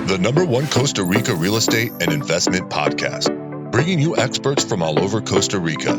the #1 Costa Rica real estate and investment podcast, bringing you experts from all over Costa Rica.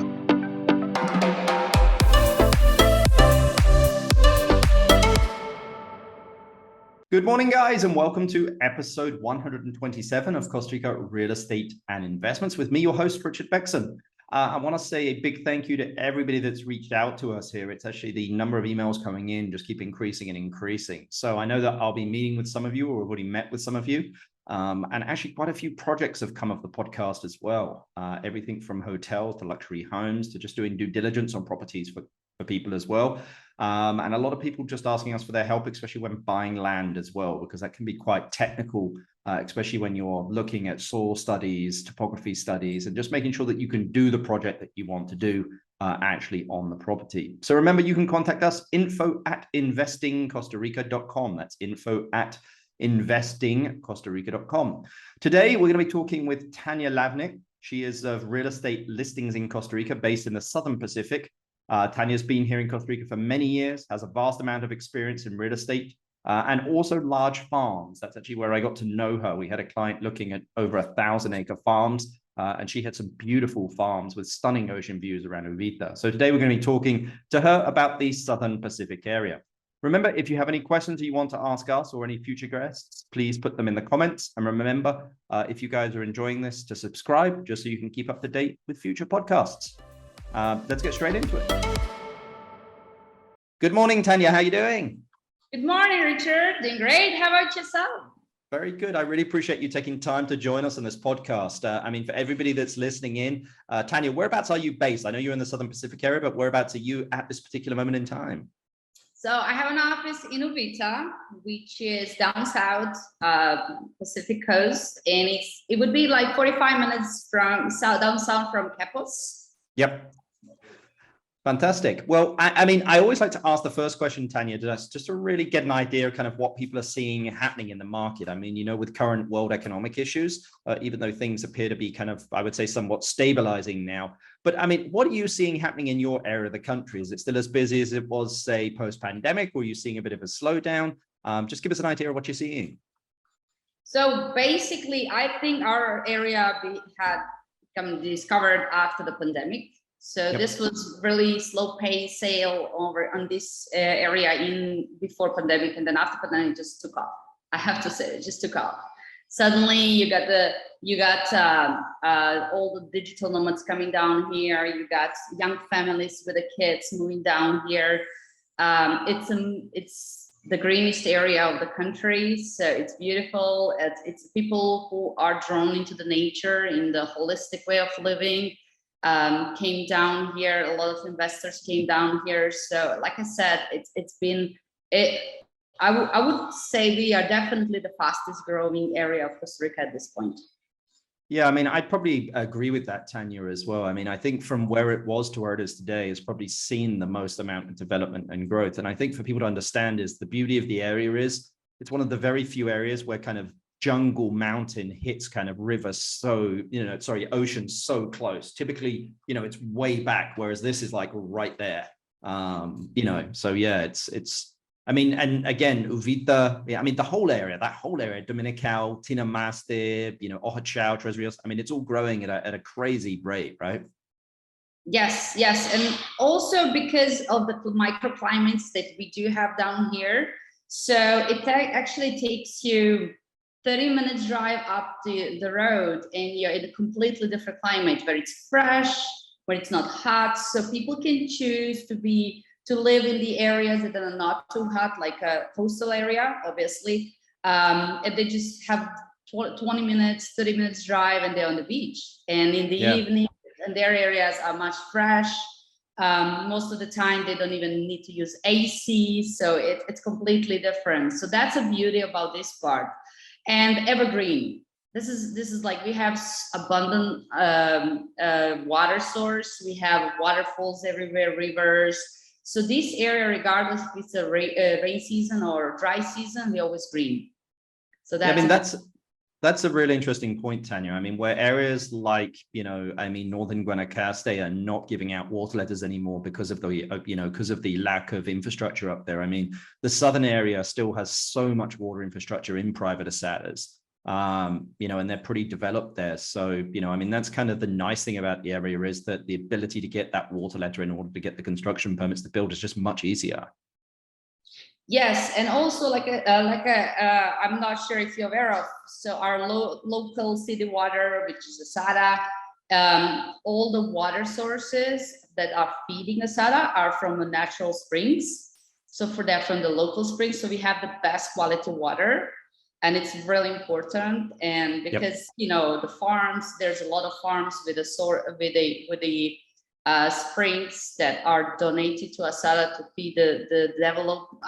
Good morning, guys, and welcome to episode 127 of Costa Rica Real Estate and Investments with me, your host, Richard Bexon. I want to say a big thank you to everybody that's reached out to us here. It's actually the number of emails coming in just keep increasing and increasing. So I know that I'll be meeting with some of you, or I've already met with some of you. And actually quite a few projects have come off the podcast as well. Everything from hotels to luxury homes to just doing due diligence on properties for people as well. And a lot of people just asking us for their help, especially when buying land as well, because that can be quite technical, especially when you're looking at soil studies, topography studies, and just making sure that you can do the project that you want to do actually on the property. So remember, you can contact us, info@investingcostarica.com. That's info@investingcostarica.com. Today, we're going to be talking with Tanya Lavrnic. She is of Real Estate Listings in Costa Rica, based in the Southern Pacific. Tanya's been here in Costa Rica for many years, has a vast amount of experience in real estate and also large farms. That's actually where I got to know her. We had a client looking at over 1,000-acre farms, and she had some beautiful farms with stunning ocean views around Uvita. So today we're going to be talking to her about the Southern Pacific area. Remember, if you have any questions you want to ask us or any future guests, please put them in the comments. And remember, if you guys are enjoying this, to subscribe just so you can keep up to date with future podcasts. Let's get straight into it. Good morning, Tanya. How are you doing? Good morning, Richard. Doing great. How about yourself? Very good. I really appreciate you taking time to join us on this podcast. I mean, for everybody that's listening in, Tanya, whereabouts are you based? I know you're in the Southern Pacific area, but whereabouts are you at this particular moment in time? So I have an office in Uvita, which is down south, Pacific coast, and it would be like 45 minutes from down south from Capos. Yep. Fantastic. Well, I mean, I always like to ask the first question, Tanya, just to really get an idea of kind of what people are seeing happening in the market. I mean, you know, with current world economic issues, even though things appear to be kind of, I would say, somewhat stabilizing now. But I mean, what are you seeing happening in your area of the country? Is it still as busy as it was, say, post-pandemic, or are you seeing a bit of a slowdown? Just give us an idea of what you're seeing. So basically, I think our area had become discovered after the pandemic. So This was really slow pace sale over on this area in before pandemic, and then after pandemic it just took off. I have to say, it just took off. Suddenly you got all the digital nomads coming down here. You got young families with the kids moving down here. It's the greenest area of the country, so it's beautiful. It's people who are drawn into the nature, in the holistic way of living. Came down here. A lot of investors came down here. So, like I said, I would say we are definitely the fastest growing area of Costa Rica at this point. Yeah, I mean, I'd probably agree with that, Tanya, as well. I mean, I think from where it was to where it is today, it's probably seen the most amount of development and growth. And I think for people to understand is the beauty of the area is it's one of the very few areas where kind of jungle mountain hits kind of river ocean so close. Typically, it's way back, whereas this is like right there. So yeah, it's I mean, and again, Uvita, I mean, that whole area, Dominical, Tinamaste, Ojochal, Tres Rios, I mean, it's all growing at a crazy rate, right? Yes. And also because of the microclimates that we do have down here. So it actually takes you 30 minutes drive up the road, and you're in a completely different climate where it's fresh, where it's not hot. So people can choose to live in the areas that are not too hot, like a coastal area, obviously. And they just have 20 minutes, 30 minutes drive, and they're on the beach. And in the evening, and their areas are much fresh. Most of the time, they don't even need to use AC. So it's completely different. So that's the beauty about this part. And evergreen. This is like, we have abundant water source. We have waterfalls everywhere, rivers. So this area, regardless if it's a rain season or dry season, we always green. So that's a really interesting point, Tanya. I mean, where areas like, northern Guanacaste are not giving out water letters anymore because of the lack of infrastructure up there. I mean, the southern area still has so much water infrastructure in private asadas. and they're pretty developed there. So, I mean, that's kind of the nice thing about the area is that the ability to get that water letter in order to get the construction permits to build is just much easier. Yes, and also I'm not sure if you're aware of, so our local city water, which is Asada, all the water sources that are feeding Asada are from the natural springs. So from the local springs, so we have the best quality water, and it's really important. And because the farms, there's a lot of farms with the springs that are donated to Asada to feed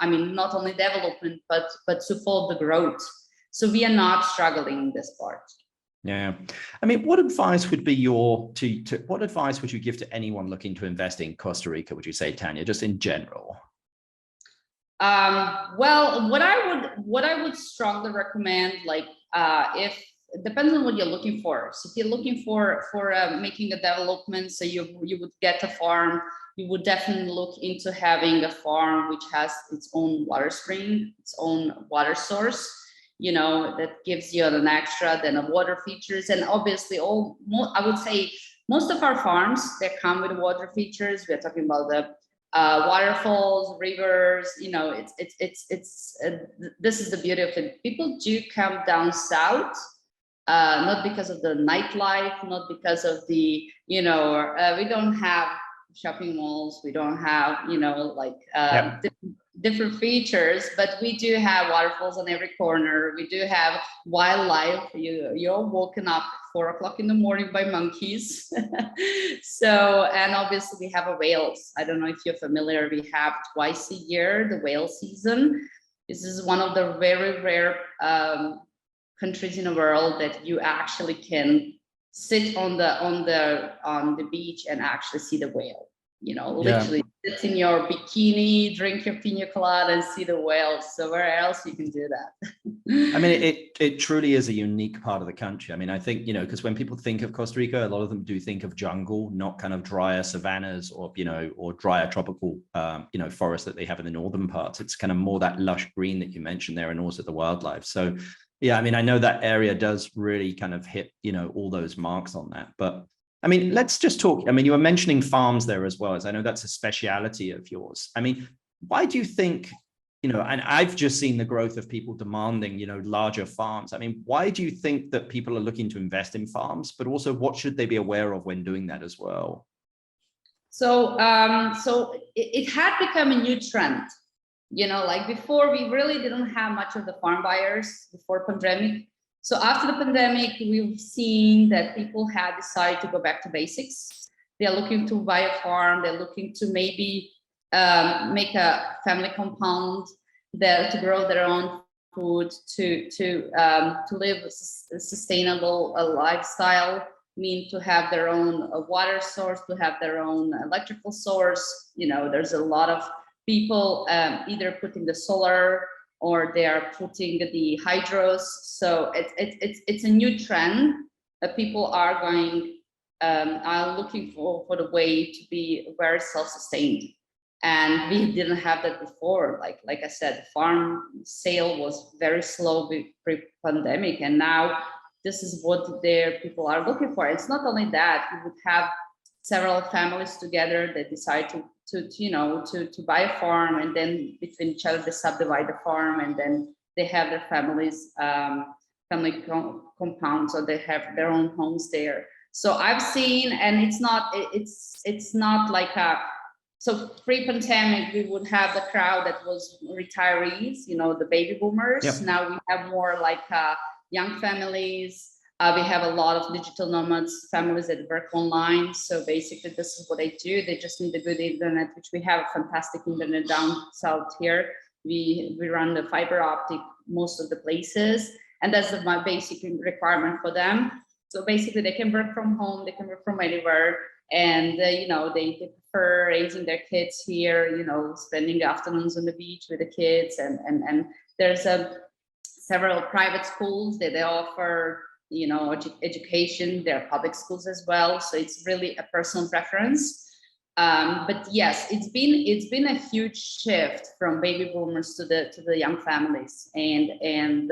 not only development, but to follow the growth. So we are not struggling in this part. Yeah. I mean, what advice would be what advice would you give to anyone looking to invest in Costa Rica, would you say, Tanya, just in general? Well, what I would strongly recommend, if it depends on what you're looking for. So if you're looking for making a development, so you would get a farm, you would definitely look into having a farm which has its own water spring, its own water source, that gives you an extra than a water features. And obviously I would say most of our farms that come with water features, we're talking about the waterfalls, rivers, this is the beauty of it. People do come down south, not because of the nightlife, not because of the, we don't have shopping malls, we don't have, different features, but we do have waterfalls on every corner. We do have wildlife. You're woken up at 4 o'clock in the morning by monkeys. So, and obviously we have whales. I don't know if you're familiar. We have twice a year the whale season. This is one of the very rare countries in the world that you actually can sit on the beach and actually see the whale. Literally sit in your bikini, drink your pina colada and see the whales. So where else you can do that? I mean, it truly is a unique part of the country. I mean, I think, because when people think of Costa Rica, a lot of them do think of jungle, not kind of drier savannas or drier tropical, forests that they have in the northern parts. It's kind of more that lush green that you mentioned there, and also the wildlife. So yeah, I mean, I know that area does really kind of hit, all those marks on that. But I mean, let's just talk. I mean, you were mentioning farms there as well, as I know that's a speciality of yours. I mean, why do you think, and I've just seen the growth of people demanding, larger farms. I mean, why do you think that people are looking to invest in farms, but also what should they be aware of when doing that as well? So, it had become a new trend. Before, we really didn't have much of the farm buyers before pandemic. So after the pandemic, we've seen that people had decided to go back to basics. They're looking to buy a farm. They're looking to maybe make a family compound there to grow their own food, to live a sustainable lifestyle, to have their own water source, to have their own electrical source. There's a lot of people either putting the solar or they are putting the hydros. So it's a new trend that people are looking for the way to be very self-sustained. And we didn't have that before. Like I said, farm sale was very slow pre-pandemic, and now this is what their people are looking for. It's not only that, you would have several families together that decide to buy a farm, and then between each other they subdivide the farm, and then they have their families family compounds, so they have their own homes there. So I've seen, and it's not like so pre-pandemic we would have the crowd that was retirees, the baby boomers. Yep. Now we have more like young families. We have a lot of digital nomads, families that work online. So basically this is what they do. They just need a good internet, which we have fantastic internet down south here. We run the fiber optic most of the places, and that's my basic requirement for them. So basically they can work from home, they can work from anywhere, and they prefer raising their kids here, spending the afternoons on the beach with the kids, and there's several private schools that they offer education. There are public schools as well, so it's really a personal preference. But yes, it's been a huge shift from baby boomers to the young families, and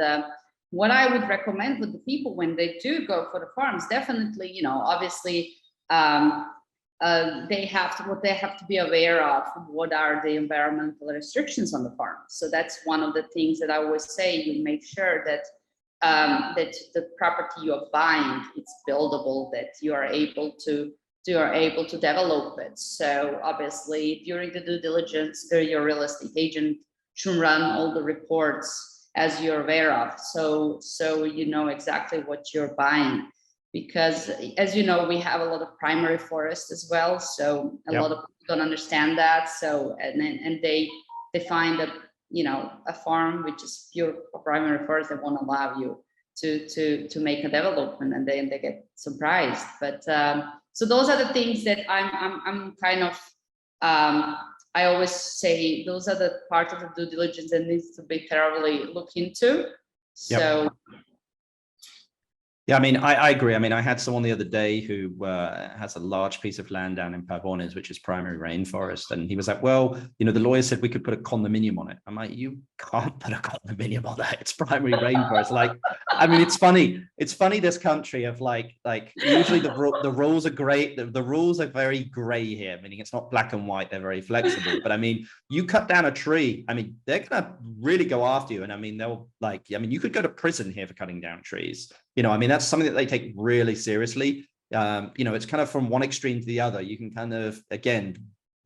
what I would recommend with the people when they do go for the farms, definitely, you know, obviously, they have to be aware of what are the environmental restrictions on the farm. So that's one of the things that I always say. You make sure that that the property you're buying, it's buildable, that you are able to develop it. So obviously during the due diligence, your real estate agent should run all the reports as you're aware of. So you know exactly what you're buying. Because as you know, we have a lot of primary forest as well. So a lot of people don't understand that. So, and they find that, you know, a farm which is pure primary forest, they won't allow you to make a development, and then they get surprised. But so those are the things that I'm kind of, I always say those are the part of the due diligence that needs to be thoroughly looked into. So yeah, I mean, I agree. I mean, I had someone the other day who has a large piece of land down in Pavones, which is primary rainforest. And he was like, well, you know, the lawyer said we could put a condominium on it. I'm like, you can't put a condominium on that. It's primary rainforest. Like, I mean, it's funny. It's funny, this country of like usually the rules are great. The rules are very gray here, meaning it's not black and white. They're very flexible. But I mean, you cut down a tree, I mean, they're going to really go after you. And I mean, they'll like, I mean, you could go to prison here for cutting down trees. You know, I mean, that's something that they take really seriously. You know, it's kind of from one extreme to the other. You can kind of, again,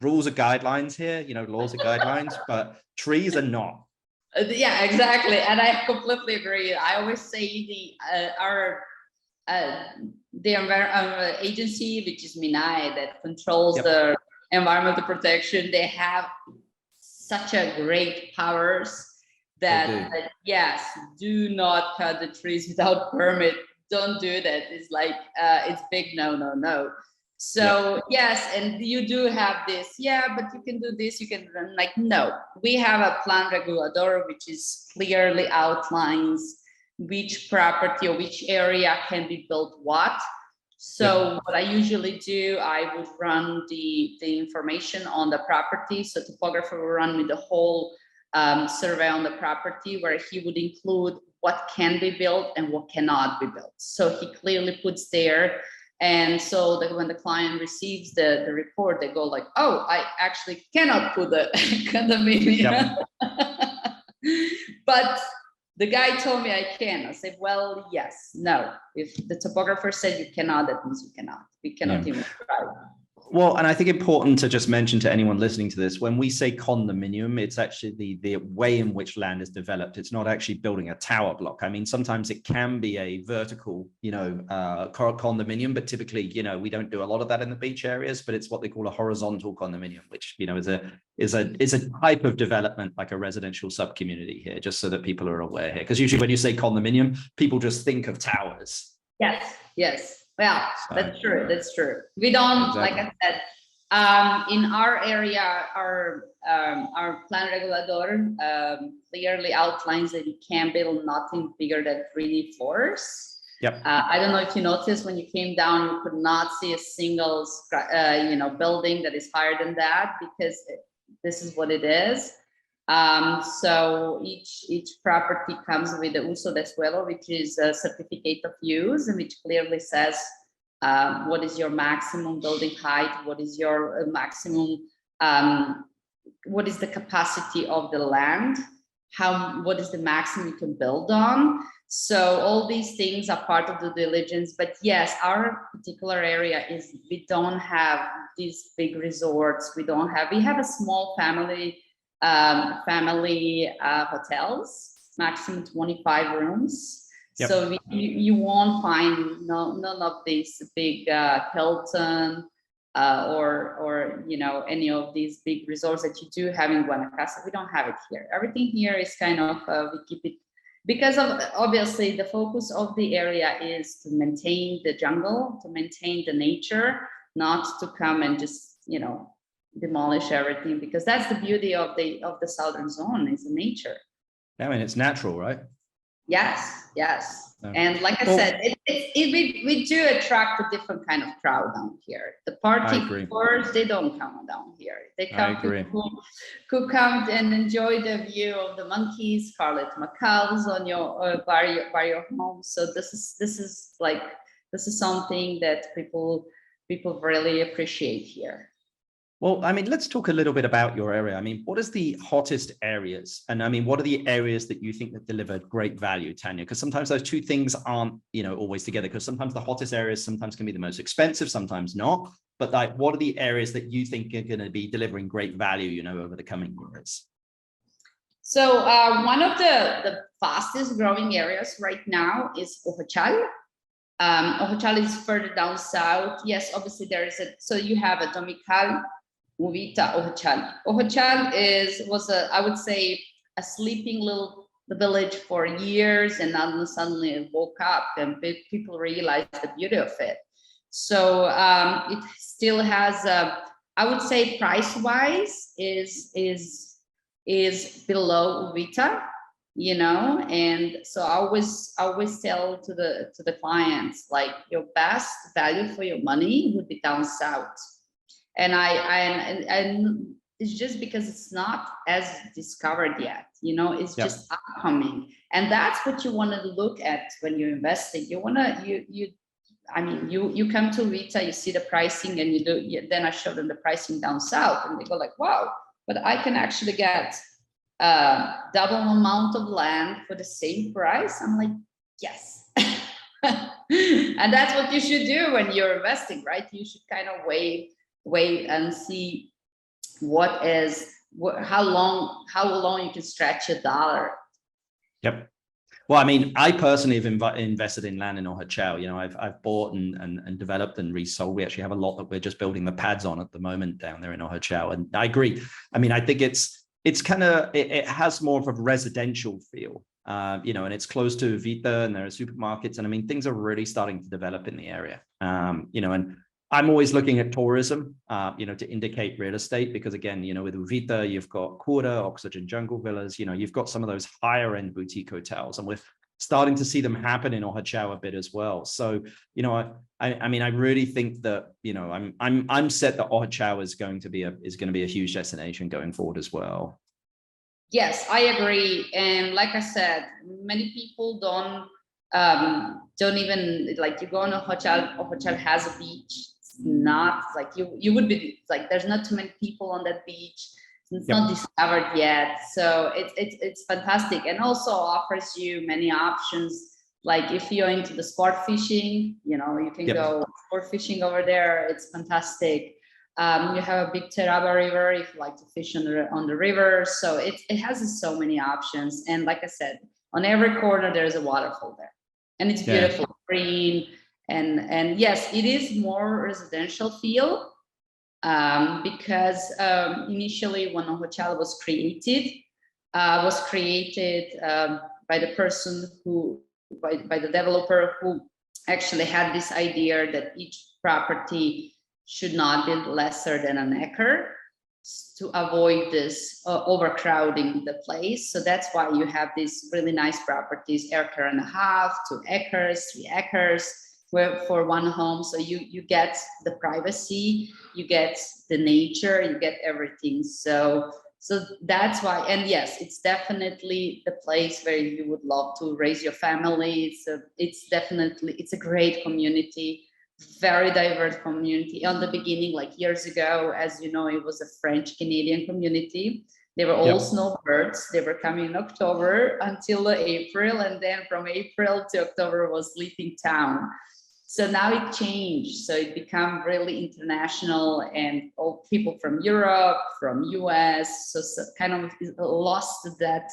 rules are guidelines here, you know, laws are guidelines, but trees are not. Yeah, exactly. And I completely agree. I always say the agency, which is MINAE, that controls the environmental protection, they have such a great powers that yes, do not cut the trees without permit. Don't do that. It's like it's big no. So yes, and you do have this, but you can do this, you can run, like, no, we have a plan regulador which is clearly outlines which property or which area can be built what. So what I usually do, I would run the information on the property. So topographer will run me the whole survey on the property, where he would include what can be built and what cannot be built. So he clearly puts there. And so that when the client receives the report, they go like, oh, I actually cannot put the condominium. But the guy told me I can. I said, well, yes, no. If the topographer said you cannot, that means you cannot. We cannot even try. Well, and I think important to just mention to anyone listening to this, when we say condominium, it's actually the way in which land is developed. It's not actually building a tower block. I mean, sometimes it can be a vertical, you know, condominium, but typically, you know, we don't do a lot of that in the beach areas, but it's what they call a horizontal condominium, which, you know, is a type of development, like a residential sub-community here, just so that people are aware here. Because usually when you say condominium, people just think of towers. Yes. Well, that's true. We don't, like I said, in our area, our plan regulador clearly outlines that you can build nothing bigger than 3D floors. I don't know if you noticed when you came down, you could not see a single building that is higher than that, because this is what it is. So each property comes with the uso de suelo, which is a certificate of use, and which clearly says what is your maximum building height, what is your maximum, what is the capacity of the land, what is the maximum you can build on. So all these things are part of the diligence. But yes, our particular area is, we don't have these big resorts. We have a small family hotels, maximum 25 rooms. So you won't find none of these big Hilton or you know, any of these big resorts that you do have in Guanacaste. We don't have it here. Everything here is kind of we keep it, because of obviously the focus of the area is to maintain the jungle, to maintain the nature, not to come and just, you know, demolish everything, because that's the beauty of the southern zone, is the nature. I mean, it's natural, right? Yes. No. And like I said, we do attract a different kind of crowd down here. The party goers, they don't come down here. They come who come and enjoy the view of the monkeys, scarlet macaws on your by your home. So this is something that people really appreciate here. Well, I mean, let's talk a little bit about your area. I mean, what is the hottest areas? And I mean, what are the areas that you think that deliver great value, Tanya? Because sometimes those two things aren't, always together, because sometimes the hottest areas sometimes can be the most expensive, sometimes not. But like, what are the areas that you think are going to be delivering great value, over the coming years? So one of the fastest growing areas right now is Ojochal. Ojochal is further down south. Yes, obviously so you have a Dominical, Uvita, Ojochal. Ojochal was I would say, a sleeping little village for years, and then suddenly it woke up and people realized the beauty of it. So it still has, I would say, price-wise is below Uvita, and so I always tell to the clients, like, your best value for your money would be down south. And and it's just because it's not as discovered yet, it's just upcoming. And that's what you want to look at when you're investing. You want to, you come to Uvita, you see the pricing, and then I show them the pricing down south, and they go like, wow, but I can actually get double amount of land for the same price. I'm like, yes. And that's what you should do when you're investing, right? You should kind of wait and see how long you can stretch a dollar. Yep. Well, I mean, I personally have invested in land in Ojochal. I've bought and developed and resold. We actually have a lot that we're just building the pads on at the moment down there in Ojochal. And I agree. I mean, I think it's kind of, it has more of a residential feel, and it's close to Uvita, and there are supermarkets. And I mean, things are really starting to develop in the area, and I'm always looking at tourism, to indicate real estate, because again, with Uvita, you've got Kura, Oxygen Jungle Villas, you've got some of those higher end boutique hotels, and we're starting to see them happen in Ojochal a bit as well. So, I mean, I really think that, I'm set that Ojochal is going to be a huge destination going forward as well. Yes, I agree. And like I said, many people don't even, like, you go on Ojochal has a beach. It's not like you would be like, there's not too many people on that beach. It's not discovered yet. So it's fantastic, and also offers you many options. Like, if you're into the sport fishing, you can go sport fishing over there. It's fantastic. You have a big Teraba River if you like to fish on the river. So it has so many options. And like I said, on every corner there's a waterfall there, and it's beautiful, green, and yes, it is more residential feel, because initially when Ojochal was created by the person by the developer who actually had this idea that each property should not be lesser than an acre to avoid this overcrowding the place. So that's why you have these really nice properties, acre and a half, 2 acres, 3 acres, where for one home. So you get the privacy, you get the nature, you get everything. So that's why, and yes, it's definitely the place where you would love to raise your family. It's a great community, very diverse community. On the beginning, like years ago, as you know, it was a French Canadian community. They were all snowbirds. They were coming in October until April, and then from April to October was sleeping town. So now it changed. So it became really international, and all people from Europe, from US. So kind of lost that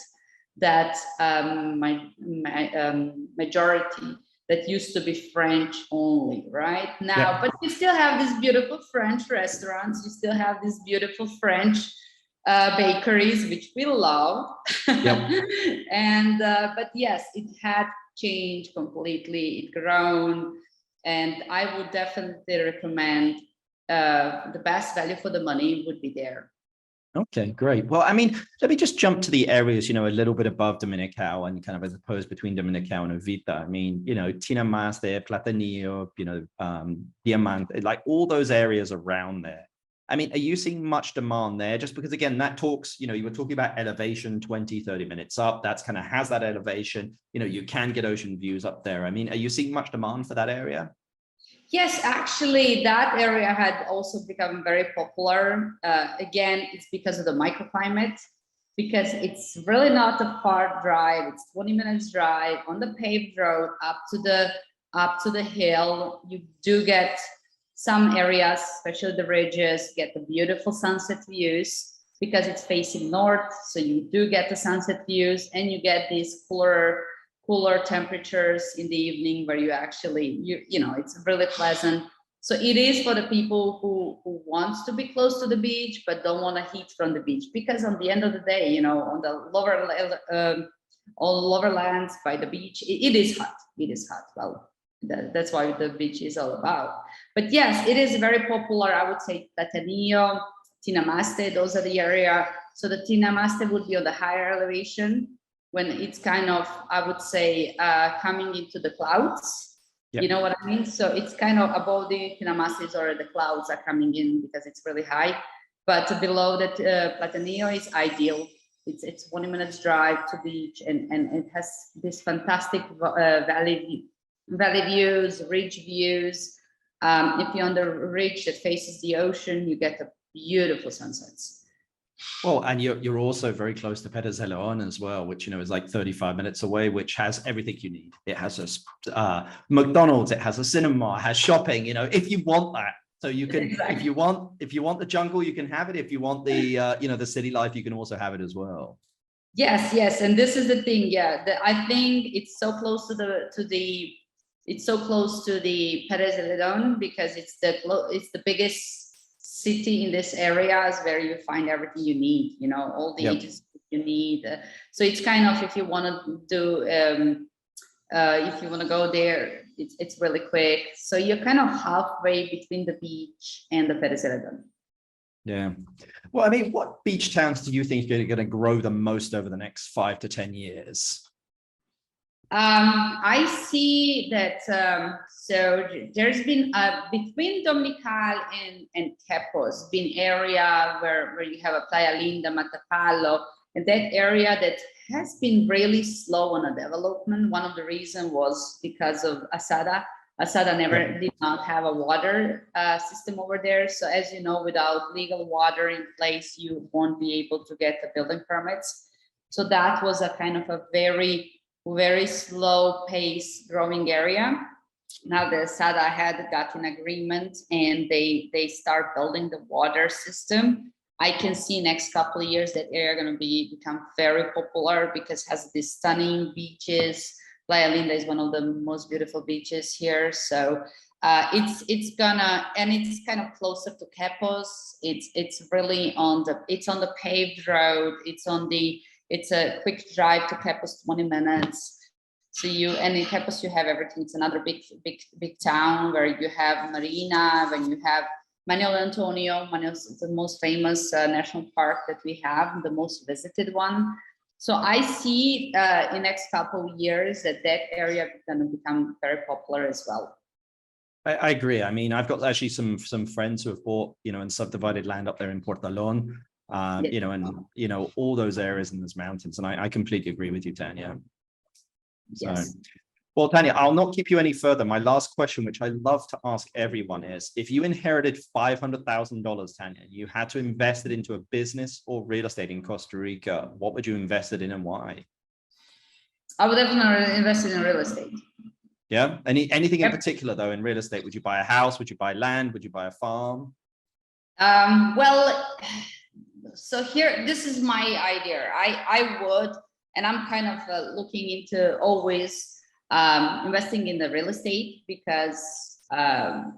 majority that used to be French only, right? Now, but you still have these beautiful French restaurants. You still have these beautiful French bakeries, which we love. And but yes, it had changed completely. It grown. And I would definitely recommend the best value for the money would be there. Okay, great. Well, I mean, let me just jump to the areas, a little bit above Dominical and kind of as opposed between Dominical and Uvita. I mean, Tinamaste, Platanillo, Diamant, like all those areas around there. I mean, are you seeing much demand there? Just because, again, that talks, you were talking about elevation 20, 30 minutes up. That's kind of has that elevation. You can get ocean views up there. I mean, are you seeing much demand for that area? Yes, actually, that area had also become very popular. Again, it's because of the microclimate, because it's really not a far drive. It's 20 minutes drive on the paved road up to the hill. You do get some areas, especially the ridges, get the beautiful sunset views because it's facing north. So you do get the sunset views, and you get these cooler temperatures in the evening where you actually, it's really pleasant. So it is for the people who wants to be close to the beach, but don't want to heat from the beach, because on the end of the day, on the lower lands by the beach, it is hot. It is hot. Well, that's why the beach is all about. But yes, it is very popular. I would say Platanillo, Tinamaste, those are the area. So the Tinamaste would be on the higher elevation, when it's kind of, I would say, coming into the clouds. Yep. You know what I mean? So it's kind of above the Tinamasis, or the clouds are coming in because it's really high. But below that, Platanillo is ideal. It's 20 minutes drive to beach, and it has this fantastic valley views, ridge views. If you're on the ridge that faces the ocean, you get the beautiful sunsets. Well, and you're also very close to Portalon as well, which is like 35 minutes away, which has everything you need. It has a McDonald's, it has a cinema, it has shopping. If you want that, so you can. Exactly. If you want the jungle, you can have it. If you want the the city life, you can also have it as well. Yes, and this is the thing. Yeah, I think it's so close to the Portalon because it's the biggest city in this area, is where you find everything you need, all the agencies you need. So it's kind of, if you want to do, if you want to go there, it's really quick. So you're kind of halfway between the beach and the Portalon. Yeah. Well, I mean, what beach towns do you think are going to grow the most over the next 5 to 10 years? I see that, so there's been between Dominical and Quepos, been area where you have a Playa Linda, Matapalo, and that area that has been really slow on the development. One of the reasons was because of Asada. Asada did not have a water system over there. So as you know, without legal water in place, you won't be able to get the building permits. So that was a kind of a very slow pace growing area. Now the Asada had got an agreement, and they start building the water system. I can see next couple of years that area going to become very popular because it has these stunning beaches. Playa Linda is one of the most beautiful beaches here. So it's gonna, and it's kind of closer to Quepos. It's really on the paved road. It's a quick drive to Quepos, 20 minutes. So in Quepos you have everything. It's another big town where you have Marina, when you have Manuel Antonio. Manuel's the most famous national park that we have, the most visited one. So I see in next couple of years that area is going to become very popular as well. I agree. I mean, I've got actually some friends who have bought, and subdivided land up there in Portalon, and all those areas in those mountains. And I completely agree with you, Tanya. So, yes. Well, Tanya, I'll not keep you any further. My last question, which I love to ask everyone, is if you inherited $500,000, Tanya, and you had to invest it into a business or real estate in Costa Rica, what would you invest it in and why? I would definitely invest it in real estate. Yeah. Anything in particular, though, in real estate? Would you buy a house? Would you buy land? Would you buy a farm? Well, so here, this is my idea. I would, and I'm kind of looking into always investing in the real estate, because I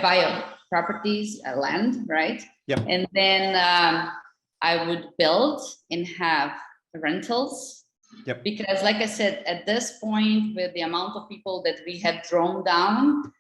buy properties, land, right? Yep. And then I would build and have rentals. Yep. Because like I said, at this point, with the amount of people that we have drawn down,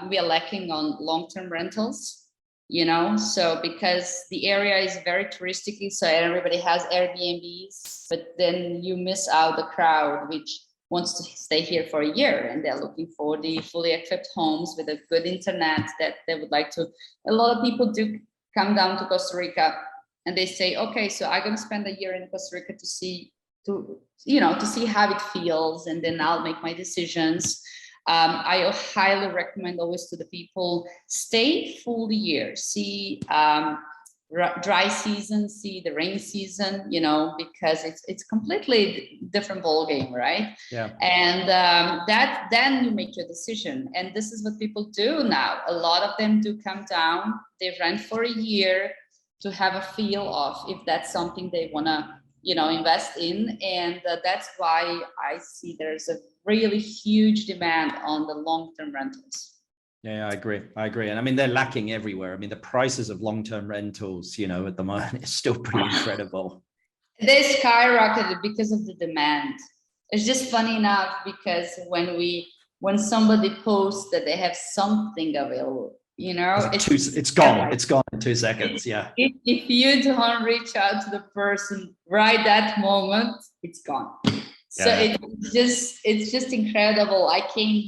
we are lacking on long-term rentals. So because the area is very touristic, so everybody has Airbnbs, but then you miss out the crowd, which wants to stay here for a year, and they're looking for the fully equipped homes with a good internet that they would like to. A lot of people do come down to Costa Rica and they say, okay, so I'm going to spend a year in Costa Rica to see how it feels, and then I'll make my decisions. I highly recommend always to the people, stay full year, see dry season, see the rain season, because it's completely different ball game, right? Yeah. And then you make your decision. And this is what people do now. A lot of them do come down, they rent for a year to have a feel of if that's something they want to invest in. And that's why I see there's a really huge demand on the long-term rentals. Yeah, I agree. And I mean, they're lacking everywhere. I mean, the prices of long-term rentals, at the moment, is still pretty incredible. They skyrocketed because of the demand. It's just funny enough, because when somebody posts that they have something available, it's gone. It's gone in 2 seconds. Yeah. If you don't reach out to the person right that moment, it's gone. So yeah. it's just incredible. I came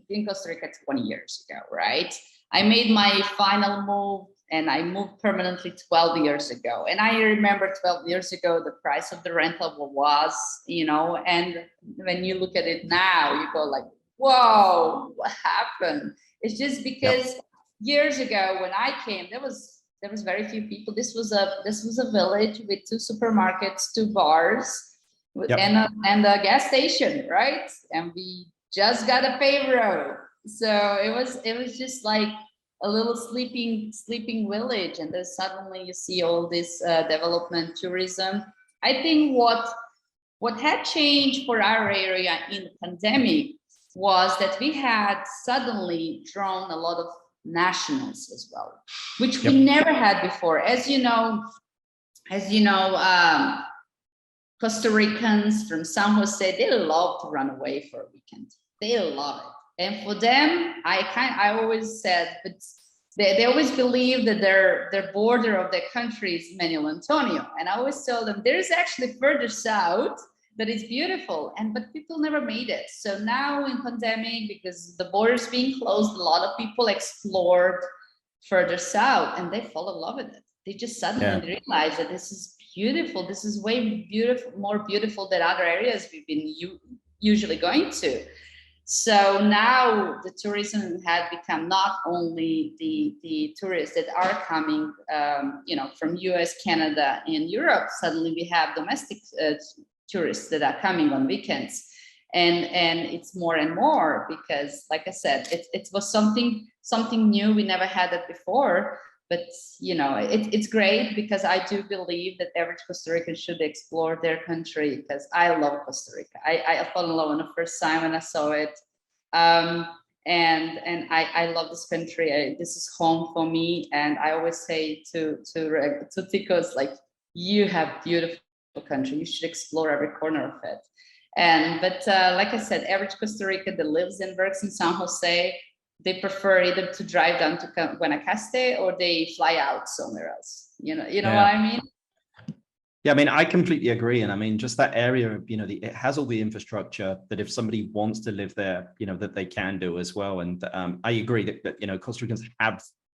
in Costa Rica 20 years ago, right? I made my final move and I moved permanently 12 years ago. And I remember 12 years ago, the price of the rental was, and when you look at it now, you go like, whoa, what happened? It's just because years ago when I came, there was very few people. This was a village with 2 supermarkets, 2 bars, and a gas station, right? And we just got a paved road. So it was just like a little sleeping village. And then suddenly you see all this development, tourism. I think what had changed for our area in the pandemic was that we had suddenly drawn a lot of nationals as well, which we never had before. As you know, Costa Ricans from San Jose, they love to run away for a weekend. They love it. And for them, I always said, but they always believe that their border of their country is Manuel Antonio. And I always tell them there's actually further south that is beautiful, but people never made it. So now in pandemic, because the borders being closed, a lot of people explored further south and they fell in love with it. They just suddenly realized that this is beautiful. This is way more beautiful than other areas we've been usually going to. So now the tourism had become not only the tourists that are coming, from US, Canada, and Europe. Suddenly we have domestic tourists that are coming on weekends, and it's more and more, because like I said, it was something new. We never had that before, but it's great, because I do believe that every Costa Rican should explore their country, because I love Costa Rica. I fell in love on the first time when I saw it, and I love this country. This is home for me, and I always say to Ticos, like, you have beautiful country, you should explore every corner of it. But like I said, average Costa Rican that lives and works in San Jose, they prefer either to drive down to Guanacaste or they fly out somewhere else. You know what I mean? Yeah, I mean, I completely agree. And I mean, just that area, it has all the infrastructure that if somebody wants to live there, that they can do as well. And I agree that Costa Ricans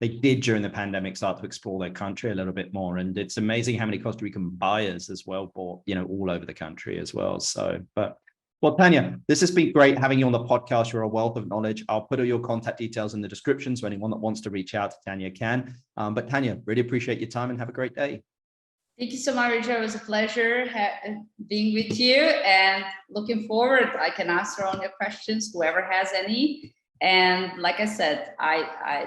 they did during the pandemic start to explore their country a little bit more. And it's amazing how many Costa Rican buyers as well bought, all over the country as well. So, well, Tanya, this has been great having you on the podcast. You're a wealth of knowledge. I'll put all your contact details in the description, so anyone that wants to reach out to Tanya can. But Tanya, really appreciate your time and have a great day. Thank you so much, Richard. It was a pleasure being with you, and looking forward. I can answer all your questions, whoever has any. And like I said,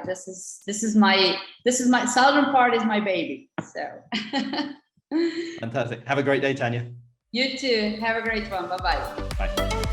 this is my southern part is my baby. So fantastic. Have a great day, Tanya. You too. Have a great one. Bye-bye. Bye.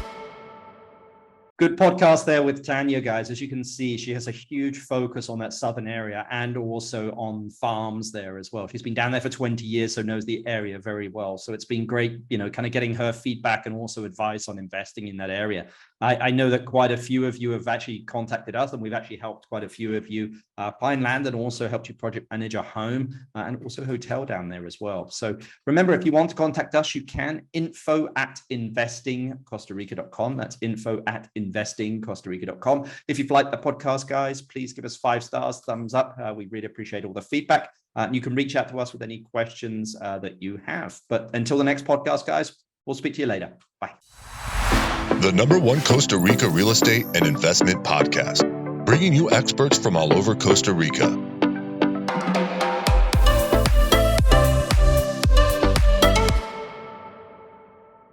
Good podcast there with Tanya, guys. As you can see, she has a huge focus on that southern area and also on farms there as well. She's been down there for 20 years, so knows the area very well. So it's been great, kind of getting her feedback and also advice on investing in that area. I know that quite a few of you have actually contacted us, and we've actually helped quite a few of you find land, and also helped you project manage a home and also hotel down there as well. So remember, if you want to contact us, you can info@investingcostarica.com. That's info@investingcostarica.com. If you've liked the podcast, guys, please give us 5 stars, thumbs up. We really appreciate all the feedback. You can reach out to us with any questions that you have. But until the next podcast, guys, we'll speak to you later. Bye. The #1 Costa Rica real estate and investment podcast, bringing you experts from all over Costa Rica.